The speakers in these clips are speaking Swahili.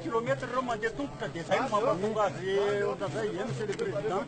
Kilomètre de tout côté, ça m'a pas engagé, on a fait monsieur le président.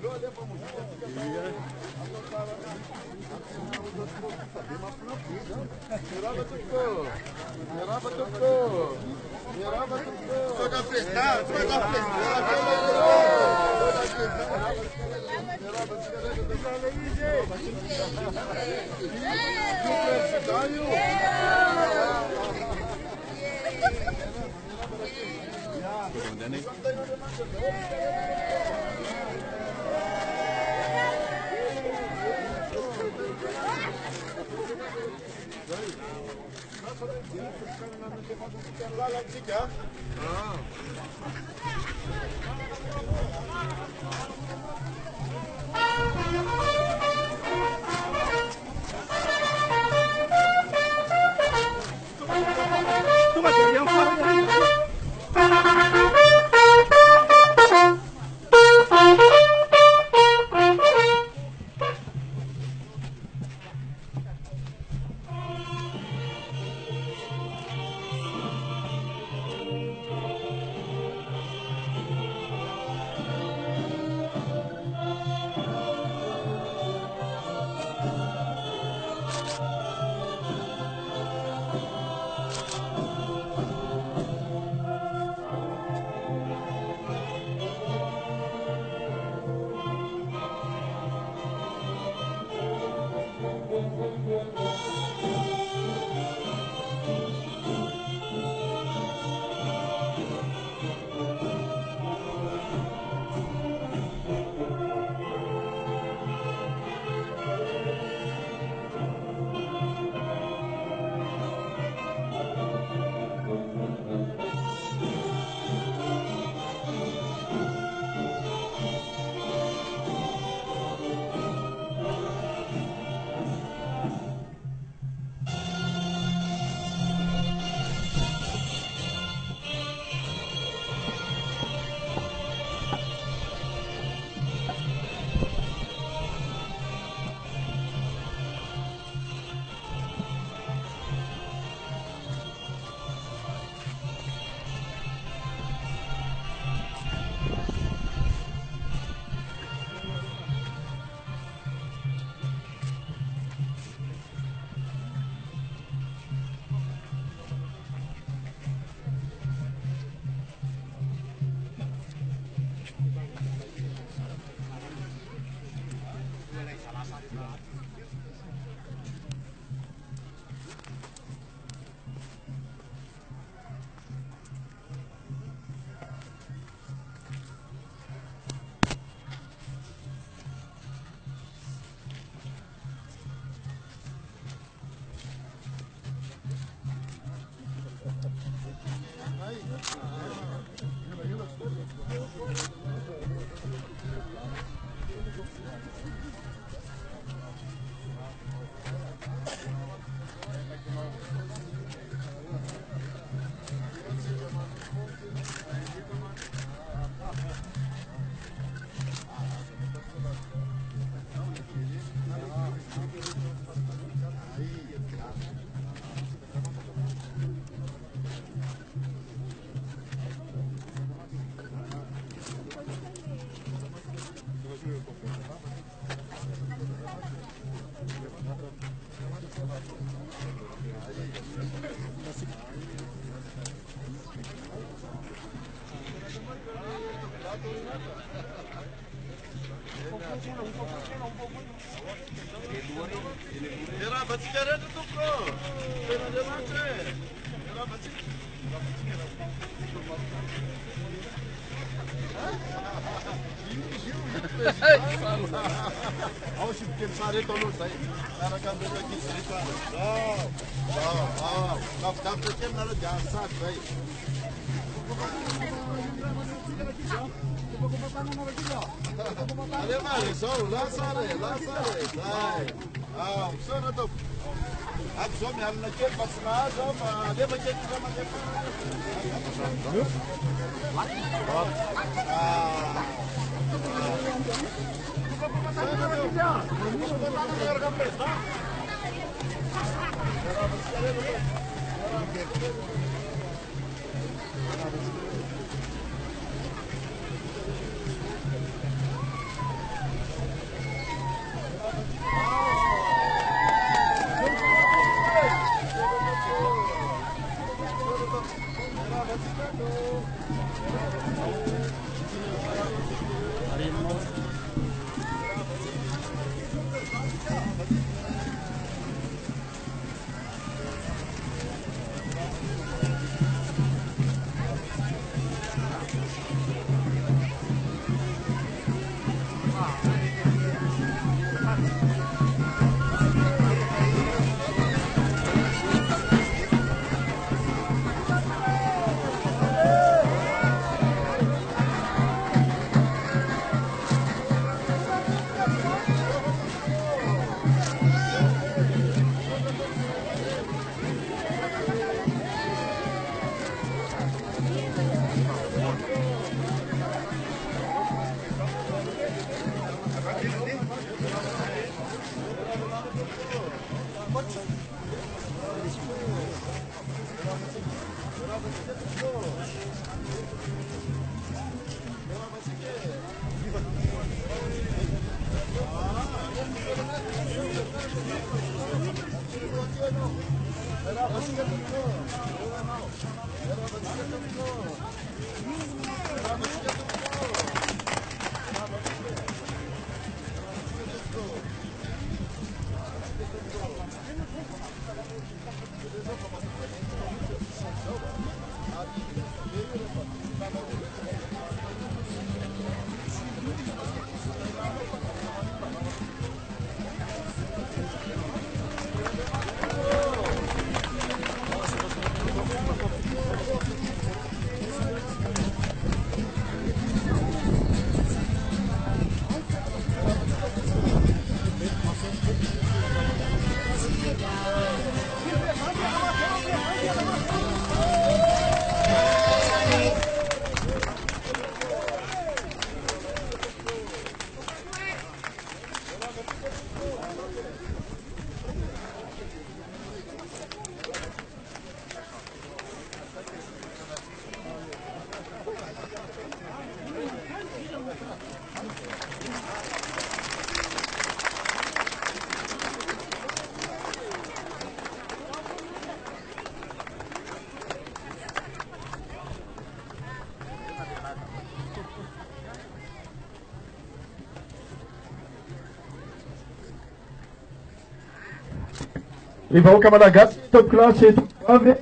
Vahoaka malagasy tompoko lasy tompoko avy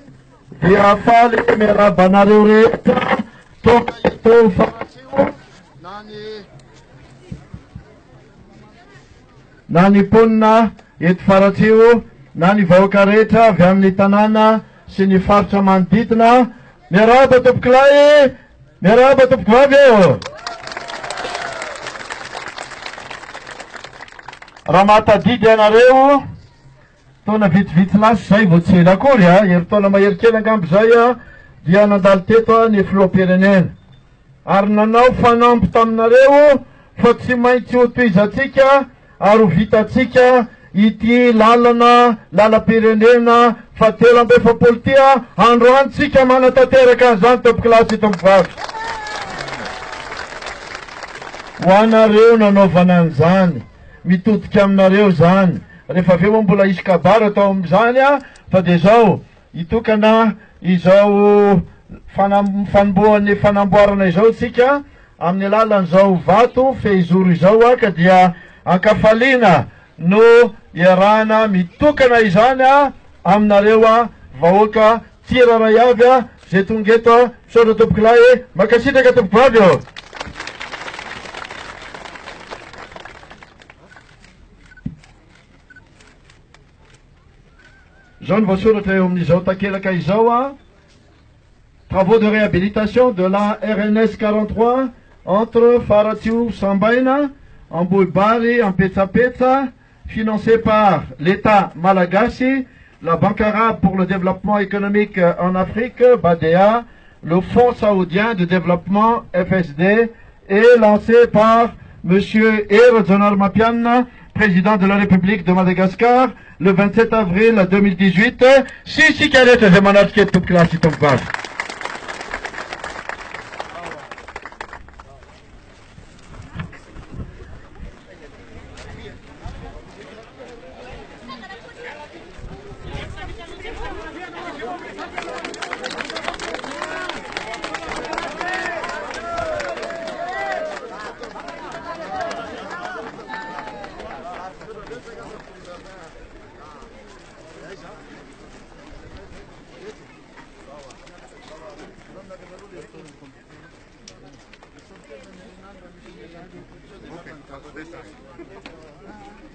dia faly miaraba anareo rehetra tonga eto faratsio na ny mponina eto faratsio na ny vahoaka rehetra avy amin'ny tanàna sy ny faritra manodidina. Miaraba tompoko lahy, miaraba tompoko vavy eo. Raha mahatadidy anareo taona vitsivitsy lasy zay vao tsy ela akory heritaona maherikely angambo zay dia nandalo teto ny filoham-pirenena ary nanao fanampy taminareo fa tsy maintsy ho toizatsika ary ho vitatsika ity lalam-pirenena fa 17 ty androantsika manatanteraka an'izany tompoko lasy tompoko vavy. Ho anareo nanaovana an'izany, mitodika aminareo zany. Rehefa avy eo mbola isy kabary atao amin'izany fa dia zao itokana izao fanamboarana izao tsika amin'ny alalan'izao vato fehizoro izao ka dia ankafaliana no iarahana mitokana izany aminareo vahoaka tsiraray avy zay tonga eto misaotra tompoko lahy makasitraka tompoko vavy eo. Zao ny voasoratra eo amin'izao takelaka izao travaux de réhabilitation de la RNS 43 entre Faratiu Sambaina, en Boulbari, en Petsapetsa, financé par l'État malagasy, la Banque arabe pour le développement économique en Afrique, BADEA, le Fonds saoudien de développement, FSD, et lancé par M. Erozonar Mapian, président de la République de Madagascar, le 27 avril 2018. Si Kalet et Manatke toute classe, Okay,